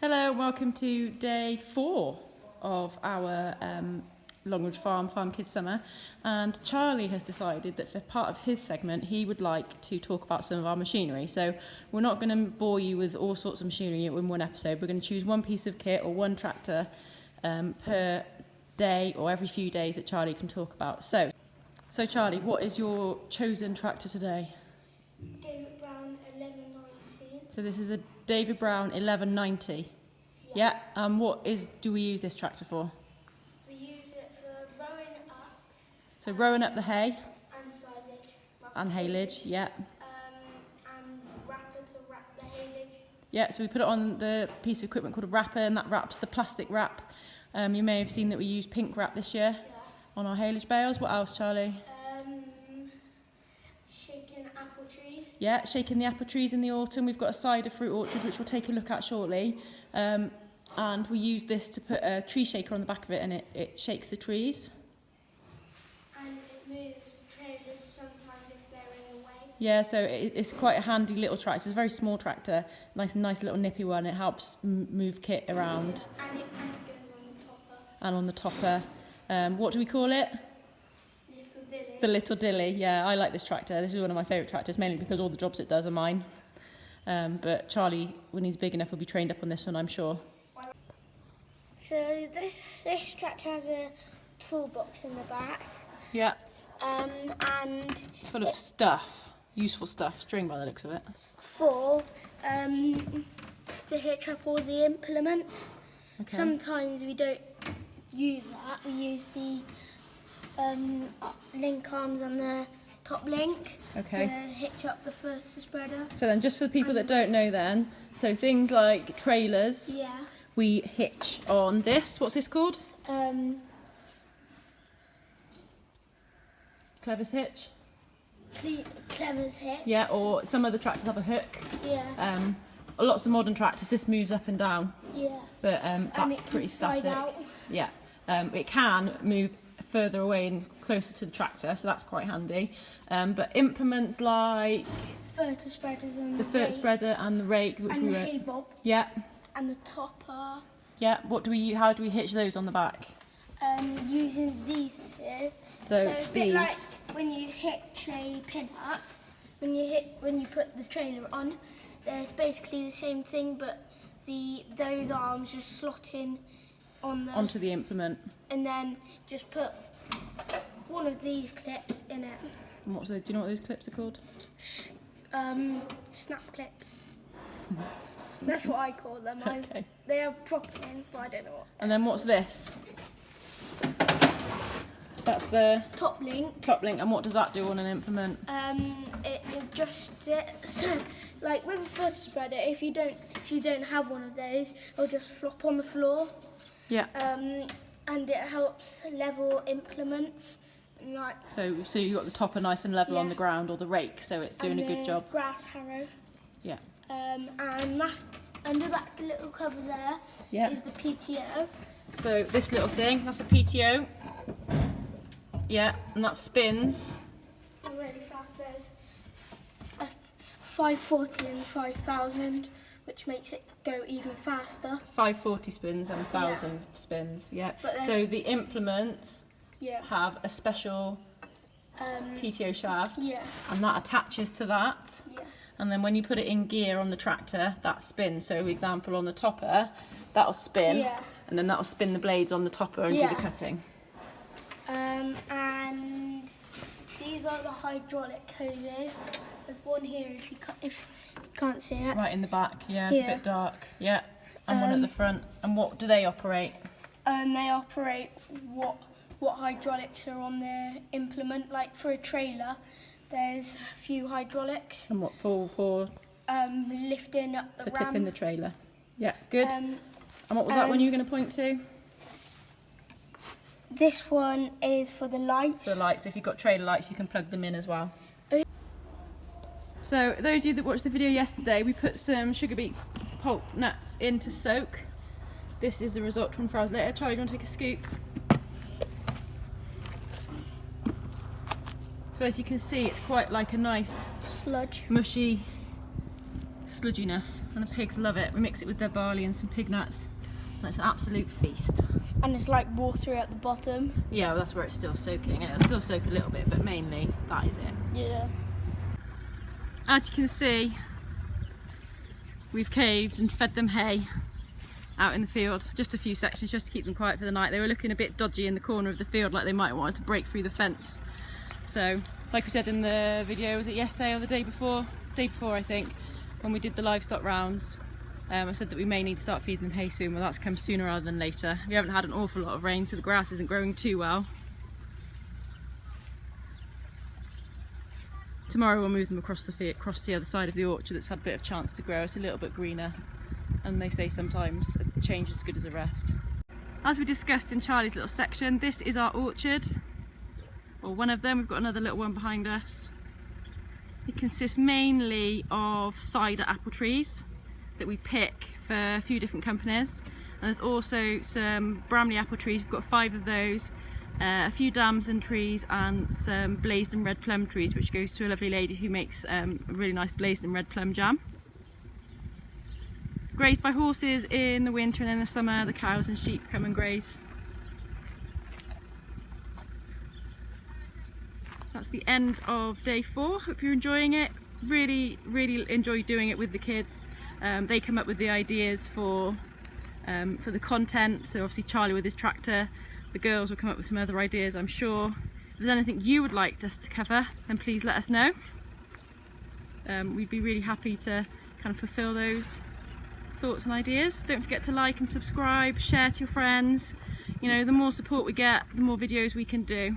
Hello, welcome to day 4 of our Longridge Farm Kids Summer, and Charlie has decided that for part of his segment he would like to talk about some of our machinery. So we're not going to bore you with all sorts of machinery in one episode. We're going to choose one piece of kit or one tractor per day or every few days that Charlie can talk about. So Charlie, what is your chosen tractor today? David Brown 1119. So this is a David Brown 1190. Yeah. What do we use this tractor for? We use it for rowing up. So rowing up the hay And silage. and haylage. Yeah. And wrapper to wrap the haylage. Yeah. So we put it on the piece of equipment called a wrapper, and that wraps the plastic wrap. You may have seen that we used pink wrap this year on our haylage bales. What else, Charlie? Shaking apple trees. Yeah, shaking the apple trees in the autumn. We've got a cider fruit orchard which we'll take a look at shortly. And we use this to put a tree shaker on the back of it, and it shakes the trees. And it moves trailers sometimes if they're in the way. Yeah, so it's quite a handy little tractor. It's a very small tractor, nice little nippy one. It helps move kit around. And it goes on the topper. And on the topper. What do we call it? Little Dilly. The Little Dilly. Yeah, I like this tractor. This is one of my favourite tractors, mainly because all the jobs it does are mine. But Charlie, when he's big enough, will be trained up on this one, I'm sure. So this tractor has a toolbox in the back. Yeah. And Full of stuff. Useful stuff. String by the looks of it. for to hitch up all the implements. Okay. Sometimes we don't use that. We use the link arms and the top link Okay. to hitch up the first spreader. So then, just for the people that don't know then, so things like trailers, Yeah. we hitch on this. What's this called? Clever's hitch? Clever's hitch. Yeah, or some other tractors have a hook. Yeah. Lots of modern tractors, this moves up and down, Yeah. but And that's it can pretty slide static. out. Yeah, it can move further away and closer to the tractor, so that's quite handy. But implements like Fertile spreaders and the foot rake, spreader and the rake, which and we the were, hay bob yeah, and the topper. yeah. How do we hitch those on the back? Using these two. So it's a bit these. like when you hitch a pin up, when you put the trailer on, it's basically the same thing, but those arms just slot in on the Onto the implement. and then just put one of these clips in it. And do you know what those clips are called? Snap clips. That's what I call them. Okay. They have proper names, but I don't know what. And then what's this? That's the Top link. top link, and what does that do on an implement? It adjusts it. So, like with a foot spreader, if you don't have one of those, it'll just flop on the floor. Yeah. And it helps level implements. And like So you got the topper nice and level on Yeah. the ground, or the rake, so it's doing a and good the job. Grass harrow. Yeah. And that's under that little cover there Yeah. is the PTO. So this little thing, that's a PTO. Yeah, and that spins. Really fast. There's a 540 and 5000, which makes it go even faster. 540 spins and 1000 spins. Yeah. But So there's- the implements Yeah. have a special PTO shaft, Yeah. and that attaches to that. Yeah. And then when you put it in gear on the tractor, that spins. So example on the topper, that'll spin, Yeah. and then that'll spin the blades on the topper and do Yeah. the cutting. And these are the hydraulic hoses. There's one here if you can't see it. Right in the back, yeah, it's a Here. bit dark. Yeah, and one at the front. And what do they operate? They operate what hydraulics are on the implement. Like for a trailer, there's a few hydraulics. And what for Lifting up the ram. tipping the trailer? Yeah, good. Um, And what was that one you were going to point to? This one is for the lights. For the lights. If you've got trailer lights, you can plug them in as well. Oh. So those of you that watched the video yesterday, we put some sugar beet pulp nuts in to soak. This is the result 24 hours later. Charlie, do you want to take a scoop? So as you can see, it's quite like a nice Sludge. mushy sludginess, and the pigs love it. We mix it with their barley and some pig nuts, and it's an absolute feast. And it's like watery at the bottom. Yeah, well, that's where it's still soaking, and it'll still soak a little bit, but mainly that is it. Yeah. As you can see, we've caved and fed them hay out in the field, just a few sections just to keep them quiet for the night. They were looking a bit dodgy in the corner of the field, like they might want to break through the fence. So, like we said in the video, was it yesterday or the day before? Day before, I think, when we did the livestock rounds. I said that we may need to start feeding them hay soon. Well, that's come sooner rather than later. We haven't had an awful lot of rain, so the grass isn't growing too well. Tomorrow we'll move them across the other side of the orchard that's had a bit of chance to grow. It's a little bit greener, and they say sometimes a change is as good as a rest. As we discussed in Charlie's little section, this is our orchard, or one of them. We've got another little one behind us. It consists mainly of cider apple trees that we pick for a few different companies, and there's also some Bramley apple trees. We've got 5 of those, a few damson trees, and some blazed and red plum trees, which goes to a lovely lady who makes a really nice blazed and red plum jam. Grazed by horses in the winter, and in the summer the cows and sheep come and graze. That's the end of day 4. Hope you're enjoying it. Really enjoy doing it with the kids. They come up with the ideas for the content, so obviously Charlie with his tractor, the girls will come up with some other ideas, I'm sure. If there's anything you would like us to cover, then please let us know. We'd be really happy to kind of fulfill those thoughts and ideas. Don't forget to like and subscribe, share to your friends. You know, the more support we get, the more videos we can do.